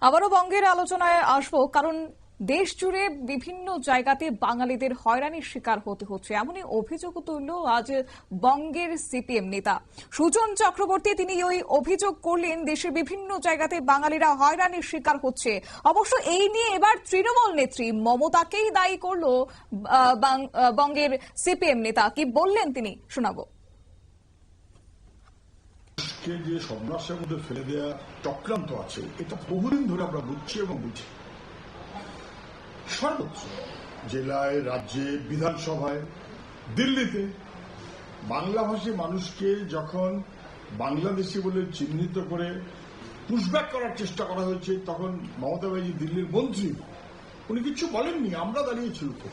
আবারও বঙ্গের আলোচনায় আসবো, কারণ দেশ জুড়ে বিভিন্ন জায়গাতে বাঙালিদের হয়রানির শিকার হতে হচ্ছে, এমনই অভিযোগ তুলল আজ বঙ্গের সিপিএম নেতা সুজন চক্রবর্তী। তিনি ওই অভিযোগ করলেন দেশের বিভিন্ন জায়গাতে বাঙালিরা হয়রানির শিকার হচ্ছে। অবশ্য এই নিয়ে এবার তৃণমূল নেত্রী মমতাকেই দায়ী করল বঙ্গের সিপিএম নেতা। কি বললেন তিনি শোনাবো। যে সন্ন্যাসের মধ্যে ফেলে দেওয়া চক্রান্ত আছে, এটা বহুদিন ধরে আমরা বুঝছি এবং বুঝি। সর্বোচ্চ জেলায়, রাজ্যে, বিধানসভায়, দিল্লিতে বাংলাভাষী মানুষকে যখন বাংলাদেশি বলে চিহ্নিত করে পুশব্যাক করার চেষ্টা করা হয়েছে, তখন মমতা ব্যানার্জি দিল্লির মন্ত্রী, উনি কিছু বলেননি, আমরা দাঁড়িয়েছি তো,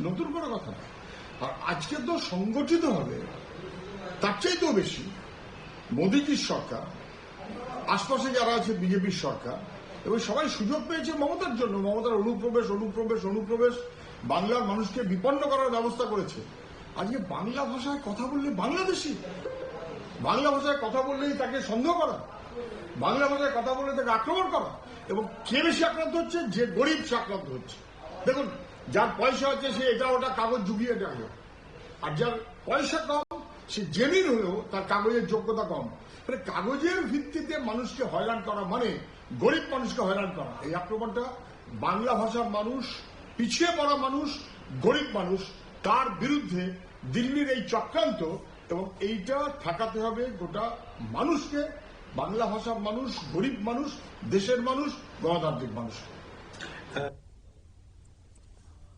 নতুন কোনো কথা না। আর আজকে তো সংগঠিত হবে তার চাইতেও বেশি মোদীজির সরকার, আশপাশে যারা আছে বিজেপির সরকার, এবং সবাই সুযোগ পেয়েছে মমতার জন্য। মমতার অনুপ্রবেশ বাংলার মানুষকে বিপন্ন করার ব্যবস্থা করেছে। আজকে বাংলা ভাষায় কথা বললে বাংলাদেশি, বাংলা ভাষায় কথা বললেই তাকে সন্দেহ করা, বাংলা ভাষায় কথা বললে তাকে আক্রমণ করা। এবং কে বেশি আক্রান্ত হচ্ছে? যে গরিব সে আক্রান্ত হচ্ছে। দেখুন, যার পয়সা আছে সে এটা ওটা কাগজ জুগিয়ে রাখবে, আর যার পয়সা কম সে জেনুইন হলেও তার কাগজের যোগ্যতা কম। মানে কাগজের ভিত্তিতে মানুষকে হয়রান করা মানে গরিব মানুষকে হয়রান করা। এই আক্রমণটা বাংলা ভাষার মানুষ, পিছিয়ে পড়া মানুষ, গরিব মানুষ, তার বিরুদ্ধে দিল্লির এই চক্রান্ত, এবং এইটা ঠেকাতে হবে গোটা মানুষকে, বাংলা ভাষার মানুষ, গরিব মানুষ, দেশের মানুষ, গণতান্ত্রিক মানুষ।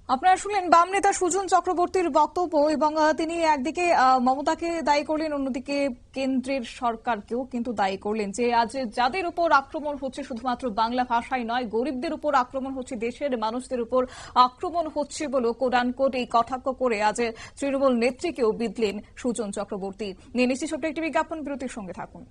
আপনারা শুনলেন বাম নেতা সুজন চক্রবর্তীর বক্তব্য, এবং তিনি একদিকে মমতাকে দায়ী করলেন, অন্যদিকে কেন্দ্রের সরকারকেও কিন্তু দায়ী করলেন যে আজ যাদের উপর আক্রমণ হচ্ছে শুধুমাত্র বাংলা ভাষায় নয়, গরিবদের উপর আক্রমণ হচ্ছে, দেশের মানুষদের উপর আক্রমণ হচ্ছে বলে কোট এই কটাক্ষ করে আজ তৃণমূল নেত্রীকেও বিঁধলেন সুজন চক্রবর্তী। নিয়ে নিশ্চিত ছোট্ট একটি বিজ্ঞাপন বিরতির সঙ্গে থাকুন।